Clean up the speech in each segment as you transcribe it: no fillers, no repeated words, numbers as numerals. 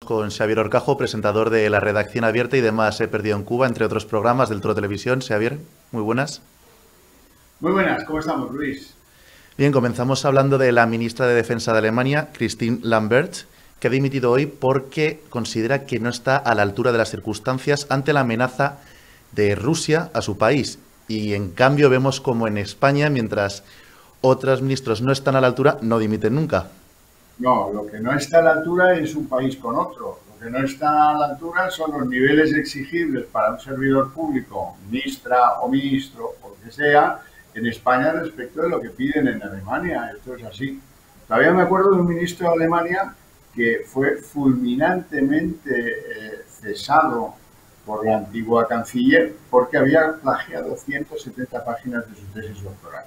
con Xavier Horcajo, presentador de La Redacción Abierta y demás He Perdido en Cuba, entre otros programas del Toro Televisión. Xavier, muy buenas. Muy buenas, ¿cómo estamos, Luis? Bien, comenzamos hablando de la ministra de Defensa de Alemania, Christine Lambert, que ha dimitido hoy porque considera que no está a la altura de las circunstancias ante la amenaza de Rusia a su país. Y en cambio vemos como en España, mientras otros ministros no están a la altura, no dimiten nunca. No, lo que no está a la altura es un país con otro. Lo que no está a la altura son los niveles exigibles para un servidor público, ministra o ministro, o lo que sea, en España respecto de lo que piden en Alemania. Esto es así. Todavía me acuerdo de un ministro de Alemania que fue fulminantemente cesado por la antigua canciller porque había plagiado 170 páginas de su tesis doctoral.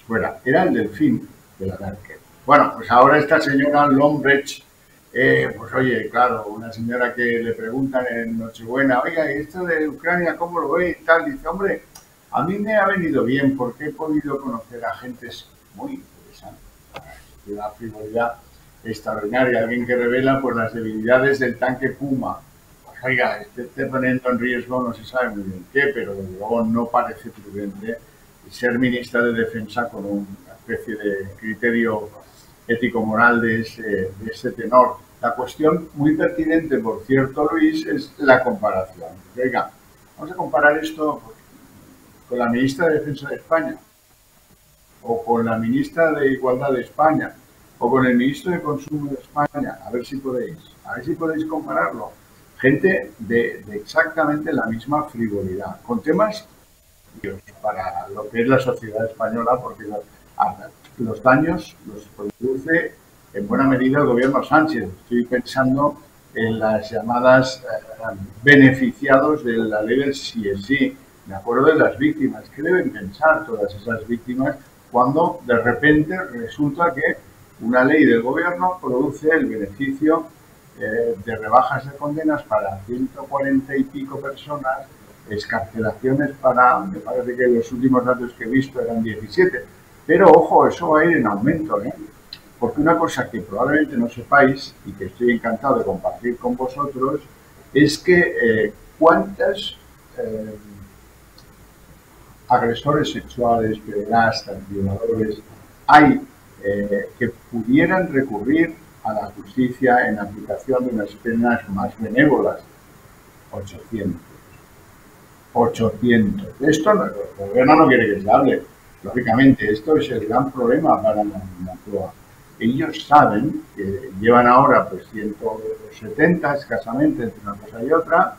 Fuera, era el delfín de la Merkel. Bueno, pues ahora esta señora Lambrecht, pues oye, claro, una señora que le preguntan en Nochebuena, oiga, ¿y esto de Ucrania cómo lo ve y tal? Dice, hombre, a mí me ha venido bien porque he podido conocer a gentes muy interesantes. De una frivolidad extraordinaria, alguien que revela pues las debilidades del tanque Puma. Pues oiga, esté poniendo en riesgo no se sabe muy bien qué, pero desde luego no parece prudente ser ministra de Defensa con una especie de criterio ético-moral de ese tenor. La cuestión muy pertinente, por cierto, Luis, es la comparación. Oiga, vamos a comparar esto con la ministra de Defensa de España, o con la ministra de Igualdad de España, o con el ministro de Consumo de España, a ver si podéis compararlo. Gente de exactamente la misma frivolidad, con temas para lo que es la sociedad española, porque los daños los produce en buena medida el gobierno Sánchez. Estoy pensando en las llamadas beneficiados de la ley del sí es sí. Me acuerdo de las víctimas. ¿Qué deben pensar todas esas víctimas cuando de repente resulta que una ley del gobierno produce el beneficio de rebajas de condenas para 140 y pico personas, excarcelaciones para, me parece que los últimos datos que he visto eran 17, pero ojo, eso va a ir en aumento, porque una cosa que probablemente no sepáis y que estoy encantado de compartir con vosotros es que cuántas agresores sexuales, pederastas, violadores hay que pudieran recurrir a la justicia en aplicación de unas penas más benévolas. 800. Esto el gobierno no quiere que se hable. Lógicamente, esto es el gran problema para la Moncloa. Ellos saben que llevan ahora pues 170 escasamente entre una cosa y otra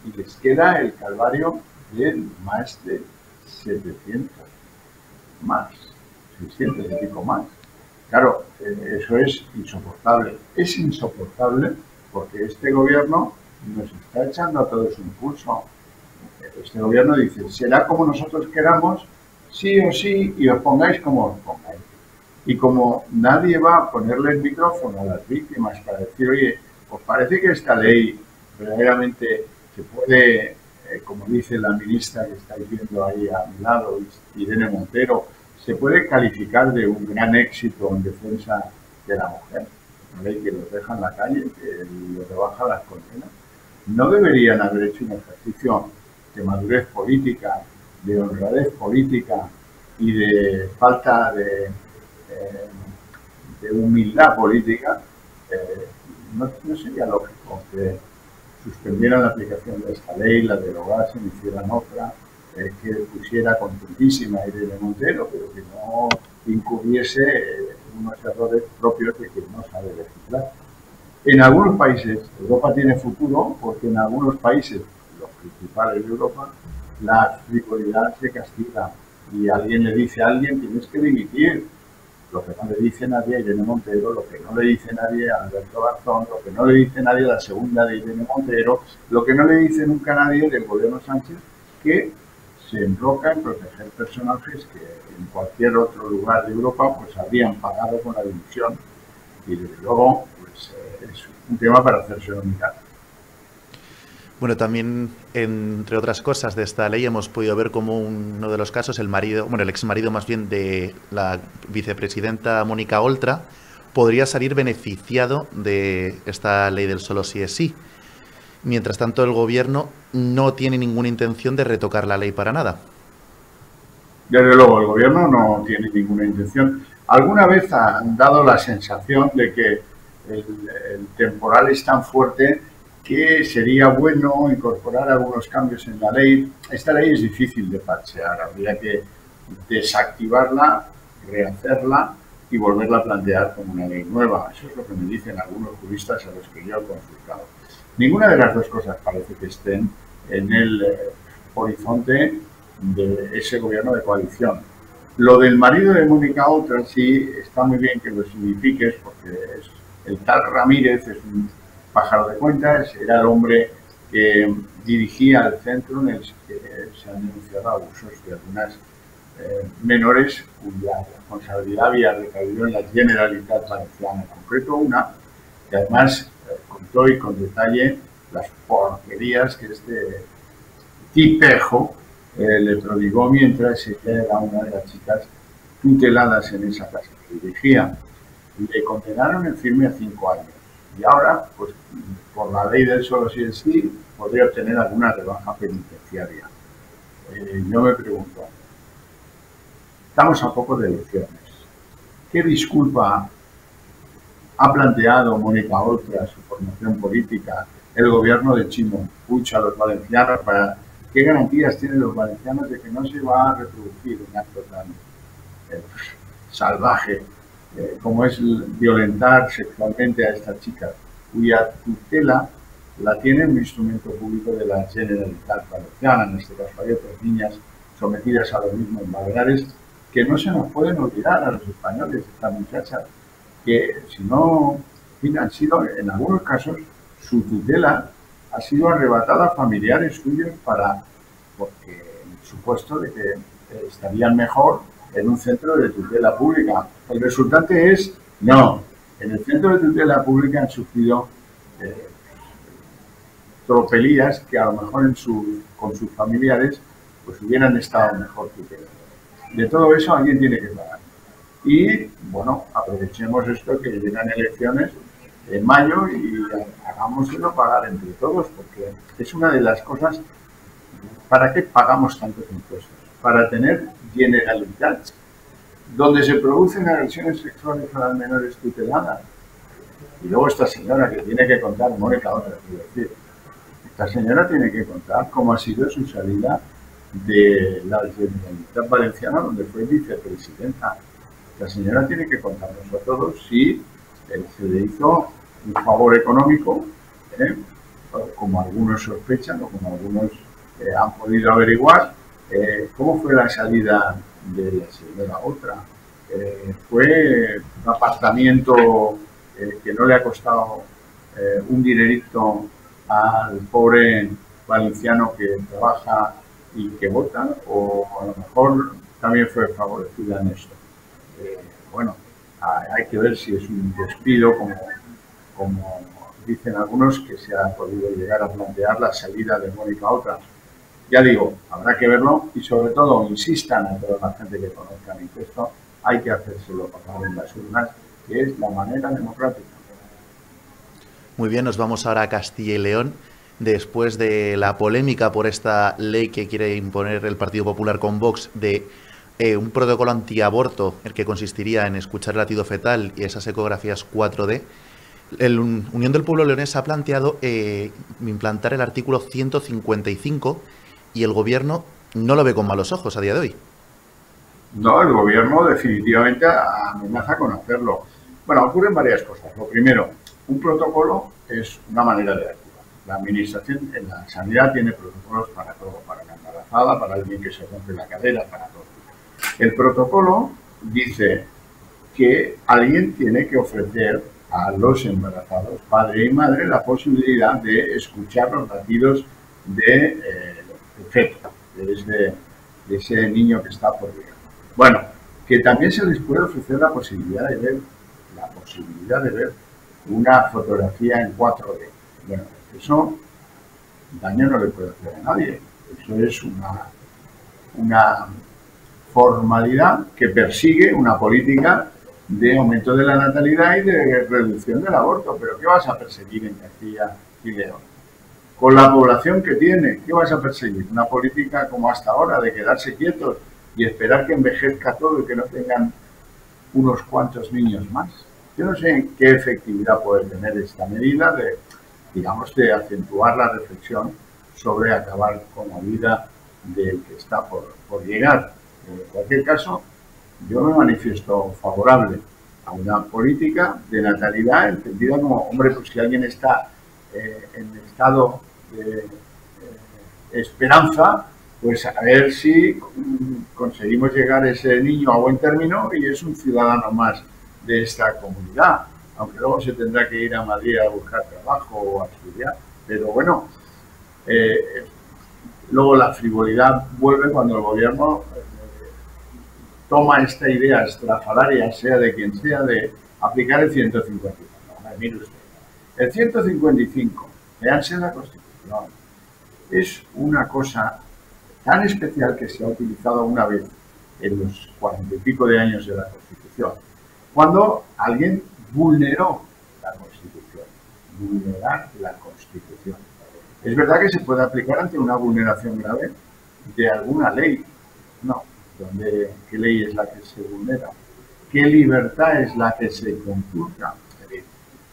y les queda el calvario de más de 700 más, 600 y pico más. Claro, eso es insoportable. Es insoportable porque este gobierno nos está echando a todos un pulso. Este gobierno dice, será como nosotros queramos, sí o sí, y os pongáis como os pongáis. Y como nadie va a ponerle el micrófono a las víctimas para decir, oye, ¿os parece que esta ley verdaderamente se puede, como dice la ministra que estáis viendo ahí a mi lado, Irene Montero, se puede calificar de un gran éxito en defensa de la mujer? Una ley que los deja en la calle, que les rebaja las condenas. ¿No deberían haber hecho un ejercicio de madurez política, de honradez política y de falta de humildad política? No sería lógico que suspendieran la aplicación de esta ley, la derogasen, hicieran otra, que pusiera contentísima a Irene Montero, pero que no incurriese unos errores propios de quien no sabe legislar. En algunos países, Europa tiene futuro, porque en algunos países, los principales de Europa, la frivolidad se castiga y alguien le dice a alguien, tienes que dimitir. Lo que no le dice nadie a Irene Montero, lo que no le dice nadie a Alberto Garzón, lo que no le dice nadie a la segunda de Irene Montero, lo que no le dice nunca nadie del gobierno Sánchez, que se enroca en proteger personajes que en cualquier otro lugar de Europa pues habrían pagado con la dimisión. Y desde luego pues, es un tema para hacerse mirar. Bueno, también, entre otras cosas de esta ley, hemos podido ver como uno de los casos, el exmarido más bien de la vicepresidenta Mónica Oltra, podría salir beneficiado de esta ley del solo sí es sí. Mientras tanto, el gobierno no tiene ninguna intención de retocar la ley para nada. Desde luego, el gobierno no tiene ninguna intención. Alguna vez han dado la sensación de que el temporal es tan fuerte que sería bueno incorporar algunos cambios en la ley. Esta ley es difícil de parchear, habría que desactivarla, rehacerla y volverla a plantear como una ley nueva. Eso es lo que me dicen algunos juristas a los que yo he consultado. Ninguna de las dos cosas parece que estén en el horizonte de ese gobierno de coalición. Lo del marido de Mónica Oltra sí está muy bien que lo signifiques, porque el tal Ramírez es un pájaro de cuentas, era el hombre que dirigía el centro en el que se han denunciado abusos de algunas menores cuya responsabilidad había recaído en la Generalitat Valenciana, en concreto una que además contó y con detalle las porquerías que este tipejo le prodigó mientras ella era una de las chicas tuteladas en esa casa que dirigía. Le condenaron en firme a 5 años y ahora, pues por la ley del solo sí es sí, podría obtener alguna rebaja penitenciaria. Yo me pregunto, estamos a poco de elecciones. ¿Qué disculpa ha planteado Mónica Oltra, su formación política, el gobierno de Chimo Puig a los valencianos? ¿Qué garantías tienen los valencianos de que no se va a reproducir un acto tan salvaje como es violentar sexualmente a esta chica, cuya tutela la tiene un instrumento público de la Generalitat Valenciana? En este caso hay otras niñas sometidas a lo mismo en Baleares, que no se nos pueden olvidar a los españoles, estas muchachas, que si no, han sido, en algunos casos, su tutela ha sido arrebatada a familiares suyos porque en el supuesto de que estarían mejor en un centro de tutela pública. El resultante es, no, en el centro de tutela pública han sufrido tropelías que a lo mejor con sus familiares pues hubieran estado mejor tutelados. De todo eso alguien tiene que pagar. Y, bueno, aprovechemos esto que llegan elecciones en mayo y hagámoslo pagar entre todos, porque es una de las cosas. ¿Para qué pagamos tantos impuestos? Para tener Generalitat, donde se producen agresiones sexuales a las menores tuteladas. Y luego esta señora que tiene que contar, Mónica Oltra, quiero decir, esta señora tiene que contar cómo ha sido su salida de la Generalitat Valenciana, donde fue vicepresidenta. La señora tiene que contarnos a todos si se le hizo un favor económico, como algunos sospechan o como algunos han podido averiguar, cómo fue la salida de la señora Oltra. Fue un apartamento que no le ha costado un dinerito al pobre valenciano que trabaja y que vota, o a lo mejor también fue favorecida en esto. Bueno, hay que ver si es un despido, como dicen algunos, que se ha podido llegar a plantear la salida de Mónica Oltra. Ya digo, habrá que verlo y sobre todo insistan a toda la gente que conozca el esto, hay que hacérselo pasar en las urnas, que es la manera democrática. Muy bien, nos vamos ahora a Castilla y León. Después de la polémica por esta ley que quiere imponer el Partido Popular con Vox de un protocolo antiaborto, el que consistiría en escuchar el latido fetal y esas ecografías 4D, el Unión del Pueblo Leonés ha planteado implantar el artículo 155 y el gobierno no lo ve con malos ojos a día de hoy. No, el gobierno definitivamente amenaza con hacerlo. Bueno, ocurren varias cosas. Lo primero, un protocolo es una manera de actuar. La administración en la sanidad tiene protocolos para todo, para la embarazada, para alguien que se rompe la cadera, para todo. El protocolo dice que alguien tiene que ofrecer a los embarazados, padre y madre, la posibilidad de escuchar los latidos de feto, de ese niño que está por llegar. Bueno, que también se les puede ofrecer la posibilidad de ver una fotografía en 4D. Bueno, eso daño no le puede hacer a nadie. Eso es una formalidad que persigue una política de aumento de la natalidad y de reducción del aborto. Pero ¿qué vas a perseguir en Castilla y León? Con la población que tiene, ¿qué vas a perseguir? Una política como hasta ahora, de quedarse quietos y esperar que envejezca todo y que no tengan unos cuantos niños más. Yo no sé qué efectividad puede tener esta medida de, digamos, de acentuar la reflexión sobre acabar con la vida del que está por llegar. En cualquier caso, yo me manifiesto favorable a una política de natalidad entendida como, hombre, pues si alguien está en estado de esperanza, pues a ver si conseguimos llegar a ese niño a buen término y es un ciudadano más de esta comunidad, aunque luego se tendrá que ir a Madrid a buscar trabajo o a estudiar. Pero bueno, luego la frivolidad vuelve cuando el gobierno toma esta idea estrafalaria, sea de quien sea, de aplicar el 155. Mire usted, el 155, léanse la Constitución, es una cosa tan especial que se ha utilizado una vez en los 40 y pico de años de la Constitución, cuando alguien vulneró la Constitución. Vulnerar la Constitución. Es verdad que se puede aplicar ante una vulneración grave de alguna ley. No, ¿qué ley es la que se vulnera? ¿Qué libertad es la que se conculca?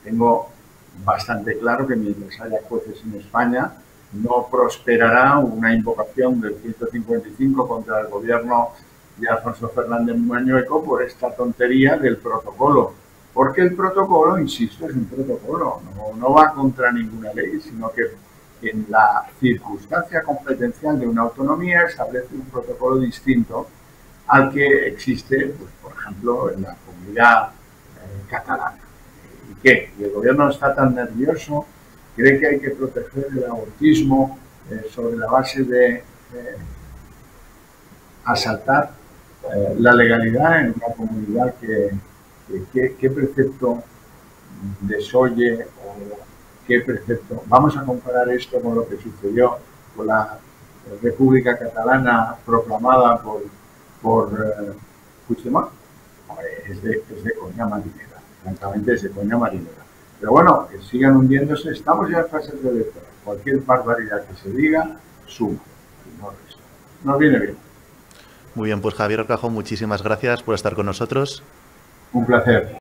Tengo bastante claro que mientras haya jueces en España, no prosperará una invocación del 155 contra el gobierno de Alfonso Fernández Mañueco por esta tontería del protocolo. Porque el protocolo, insisto, es un protocolo, no va contra ninguna ley, sino que en la circunstancia competencial de una autonomía establece un protocolo distinto al que existe, pues, por ejemplo, en la comunidad catalana. ¿Y qué? ¿Y el gobierno está tan nervioso? ¿Cree que hay que proteger el abortismo sobre la base de asaltar la legalidad en una comunidad qué precepto desoye o qué precepto? Vamos a comparar esto con lo que sucedió con la República Catalana proclamada por Puigdemont. Es de coña marinera, francamente es de coña marinera. Pero bueno, que sigan hundiéndose, estamos ya en fases de electoral. Cualquier barbaridad que se diga, suma, y no resta. Nos viene bien. Muy bien, pues Javier Horcajo, muchísimas gracias por estar con nosotros. Un placer.